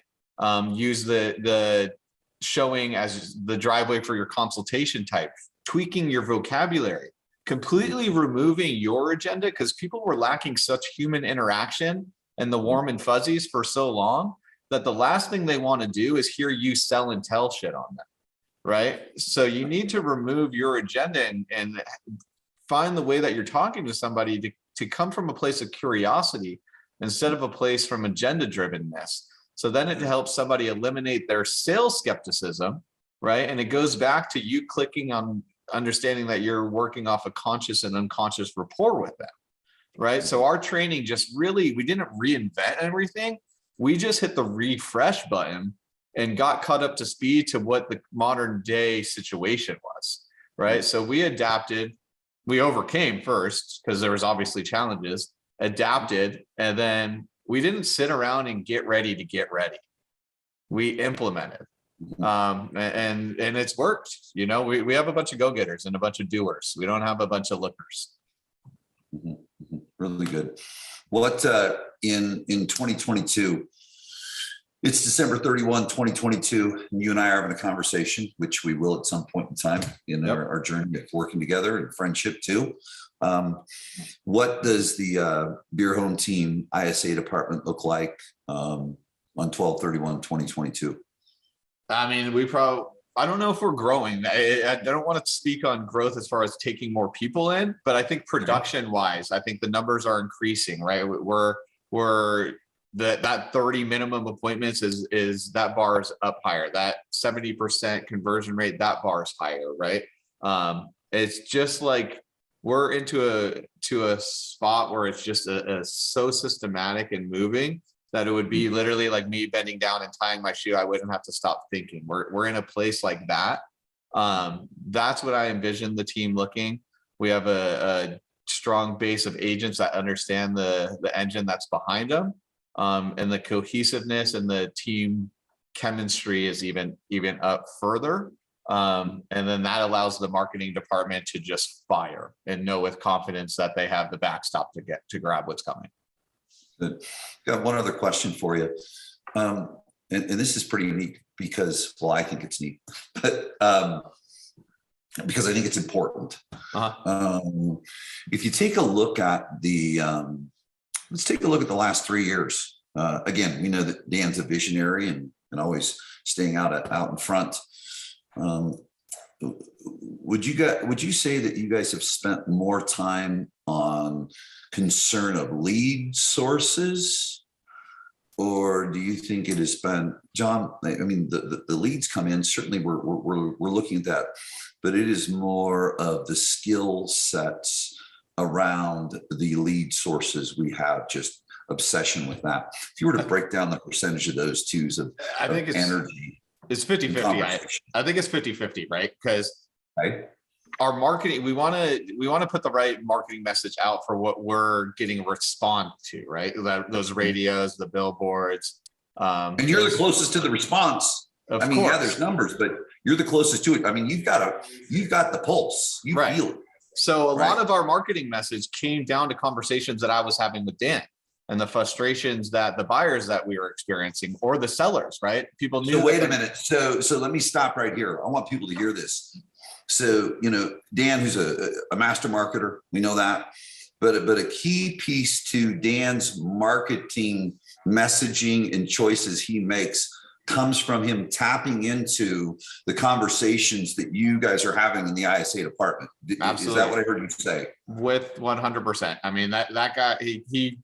use the showing as the driveway for your consultation type, tweaking your vocabulary, completely removing your agenda, because people were lacking such human interaction and the warm and fuzzies for so long that the last thing they want to do is hear you sell and tell shit on them, right? So you need to remove your agenda and find the way that you're talking to somebody to come from a place of curiosity instead of a place from agenda drivenness. So then it helps somebody eliminate their sales skepticism, right? And it goes back to you clicking on understanding that you're working off a conscious and unconscious rapport with them, right? So our training just really, we didn't reinvent everything. We just hit the refresh button and got caught up to speed to what the modern day situation was, right? So we adapted, we overcame first because there was obviously challenges, adapted, and then we didn't sit around and get ready to get ready. We implemented. And it's worked. We have a bunch of go-getters and a bunch of doers. We don't have a bunch of lookers. Really good. What in 2022, it's December 31, 2022, and you and I are having a conversation, which we will at some point in time in our journey of working together and friendship too. What does the Beer Home Team ISA department look like on 12/31/2022? I mean, I don't know if we're growing. I don't want to speak on growth as far as taking more people in, but I think production wise, I think the numbers are increasing, right? We're that 30 minimum appointments is that bar is up higher. That 70% conversion rate, that bar is higher, right? It's just like we're to a spot where it's just so systematic and moving that it would be literally like me bending down and tying my shoe. I wouldn't have to stop thinking. We're in a place like that. That's what I envision the team looking. We have a strong base of agents that understand the engine that's behind them, and the cohesiveness and the team chemistry is even up further. And then that allows the marketing department to just fire and know with confidence that they have the backstop to grab what's coming. Good. Got one other question for you. And this is pretty neat because, well, I think it's neat, but because I think it's important. If you take a look at let's take a look at the last 3 years. Again, we know that Dan's a visionary and always staying out in front. Would you say that you guys have spent more time on concern of lead sources, or do you think it has been, John? I mean, the leads come in. Certainly, we're looking at that, but it is more of the skill sets around the lead sources. We have just obsession with that. If you were to break down the percentage of those twos of energy. It's 50-50. I think it's 50-50, right? Because our marketing, we want to put the right marketing message out for what we're getting a response to, right? Those radios, the billboards. And you're the closest to the response. I mean, yeah, there's numbers, but you're the closest to it. I mean, you've got the pulse. You feel it. So a lot of our marketing message came down to conversations that I was having with Dan, and the frustrations that the buyers that we were experiencing, or the sellers, right? People knew. So wait a minute. So let me stop right here. I want people to hear this. So, Dan, who's a master marketer, we know that, but a key piece to Dan's marketing messaging and choices he makes comes from him tapping into the conversations that you guys are having in the ISA department. Absolutely. Is that what I heard you say? With 100%. I mean, that guy, he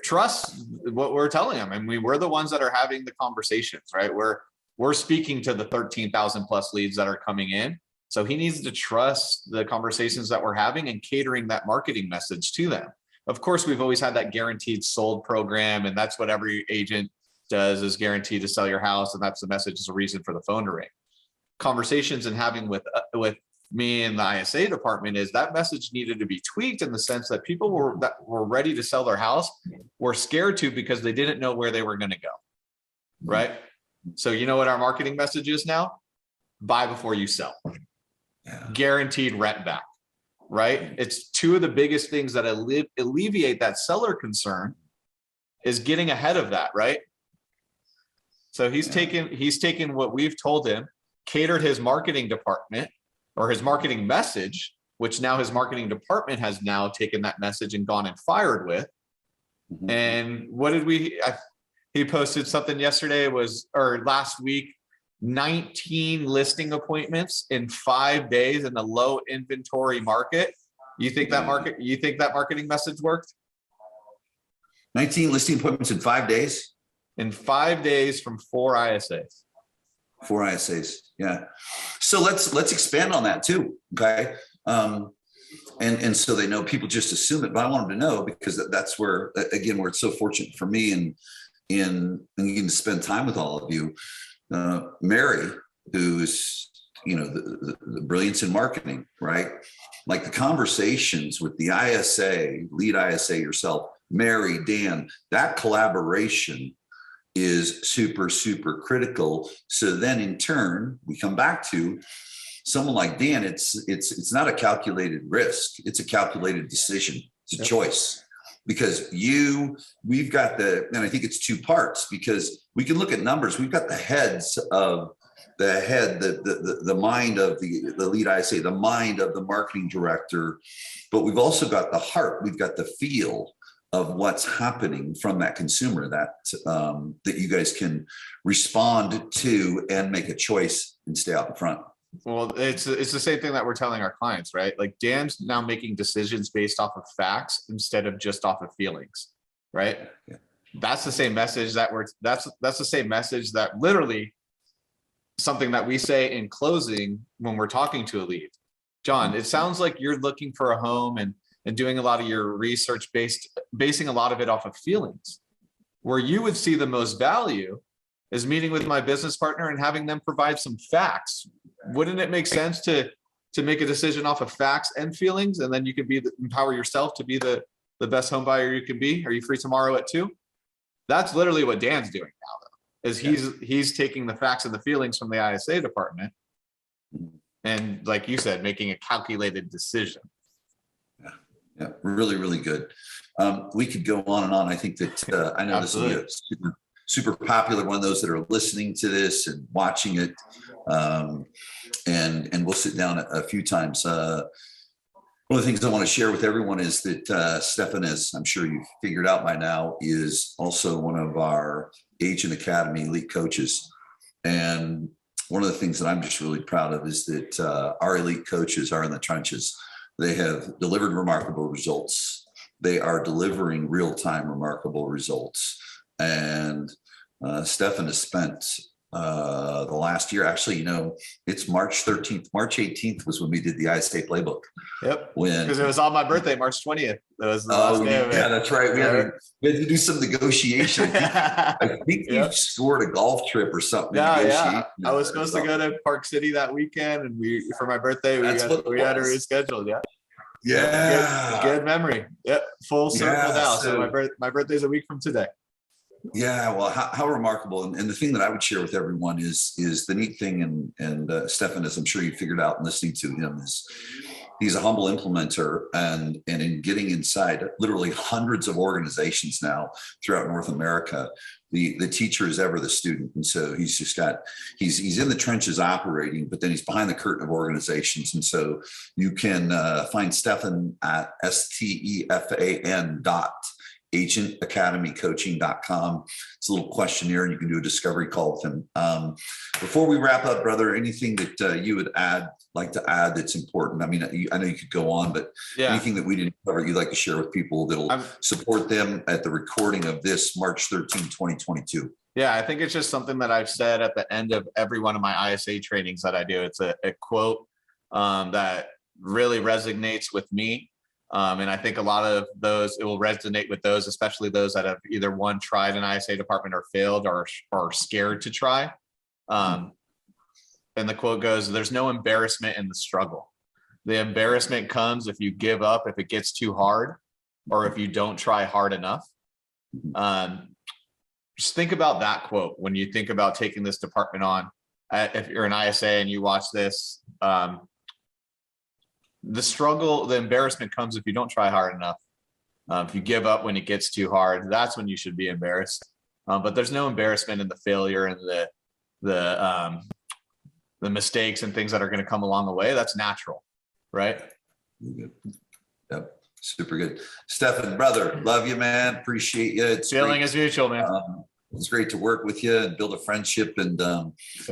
trusts what we're telling him. I mean, we're the ones that are having the conversations, right? We're speaking to the 13,000 plus leads that are coming in. So he needs to trust the conversations that we're having and catering that marketing message to them. Of course, we've always had that guaranteed sold program, and that's what every agent does, is guaranteed to sell your house. And that's the message, is a reason for the phone to ring. Conversations and having with me and the ISA department is that message needed to be tweaked in the sense that people that were ready to sell their house were scared to, because they didn't know where they were going to go. Right. So you know what our marketing message is now? Buy before you sell. Yeah. Guaranteed rent back. Right. It's two of the biggest things that alleviate that seller concern, is getting ahead of that. Right. So he's taken what we've told him, catered his marketing department, or his marketing message, which now his marketing department has now taken that message and gone and fired with. Mm-hmm. And what did he posted something yesterday or last week, 19 listing appointments in 5 days in a low inventory market. You think that marketing message worked? 19 listing appointments in 5 days? In 5 days from 4 ISAs. 4 ISAs. Yeah. So let's expand on that too. Okay. And so they know, people just assume it, but I want them to know, because that's where, again, where it's so fortunate for me and getting to spend time with all of you. Mary, who's, the brilliance in marketing, right? Like the conversations with the ISA, lead ISA yourself, Mary, Dan, that collaboration is super, super critical. So then in turn, we come back to someone like Dan. It's not a calculated risk. It's a calculated decision. It's a choice, because we've got and I think it's two parts, because we can look at numbers. We've got the mind of the lead ISA, the mind of the marketing director, but we've also got the heart. We've got the feel of what's happening from that consumer that you guys can respond to and make a choice and stay out in front. Well, it's the same thing that we're telling our clients, right? Like, Dan's now making decisions based off of facts instead of just off of feelings, right? Yeah. That's the same message that's the same message that literally something that we say in closing when we're talking to a lead. John, it sounds like you're looking for a home and doing a lot of your research basing a lot of it off of feelings. Where you would see the most value is meeting with my business partner and having them provide some facts. Wouldn't it make sense to make a decision off of facts and feelings, and then you can empower yourself to be the best home buyer you can be? Are you free tomorrow at 2? That's literally what Dan's doing now, though, is he's taking the facts and the feelings from the ISA department, and like you said, making a calculated decision. Yeah, really, really good. We could go on and on. I think that I know Absolutely. This will be a super popular one. Those that are listening to this and watching it, and we'll sit down a few times. One of the things I want to share with everyone is that Stefan, as I'm sure you've figured out by now, is also one of our Agent Academy elite coaches. And one of the things that I'm just really proud of is that our elite coaches are in the trenches. They have delivered remarkable results. They are delivering real-time remarkable results. And Stefan has spent the last year, actually, it's March 13th. March 18th was when we did the ISA playbook. Yep. Because it was on my birthday, March 20th. That was the last day of it. Yeah, that's right. We had to do some negotiation. I think you scored a golf trip or something. Yeah. I was supposed to go to Park City that weekend, and for my birthday, we had to reschedule. Yeah. Good memory. Yep. Full circle now. So my birthday's a week from today. Yeah, well, how remarkable. And the thing that I would share with everyone is the neat thing, and Stefan, as I'm sure you figured out in listening to him, is he's a humble implementer, and in getting inside literally hundreds of organizations now throughout North America, the teacher is ever the student. And so he's just he's in the trenches operating, but then he's behind the curtain of organizations. And so you can find Stefan at STEFAN.agentacademycoaching.com. It's a little questionnaire, and you can do a discovery call with him. Before we wrap up, brother, anything that you would like to add that's important? I mean, I know you could go on, but anything that we didn't cover you'd like to share with people that'll support them at the recording of this March 13, 2022? Yeah, I think it's just something that I've said at the end of every one of my ISA trainings that I do. It's a quote that really resonates with me. And I think a lot of those, it will resonate with those, especially those that have either tried an ISA department or failed, or are scared to try. And the quote goes, "There's no embarrassment in the struggle. The embarrassment comes if you give up, if it gets too hard, or if you don't try hard enough." Just think about that quote when you think about taking this department on. If you're an ISA and you watch this, the struggle, the embarrassment comes if you don't try hard enough. If you give up when it gets too hard, that's when you should be embarrassed. But there's no embarrassment in the failure and the mistakes and things that are going to come along the way. That's natural, right? Yep, super good. Stefan, brother, love you, man. Appreciate you. It's feeling as usual, man. It's great to work with you and build a friendship, and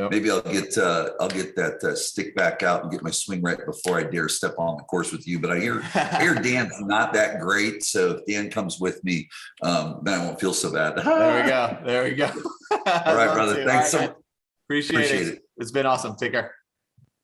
maybe I'll get that stick back out and get my swing right before I dare step on the course with you. But I hear Dan's not that great, so if Dan comes with me, then I won't feel so bad. There we go. All right, brother. Thanks so much. Appreciate it. It's been awesome. Take care.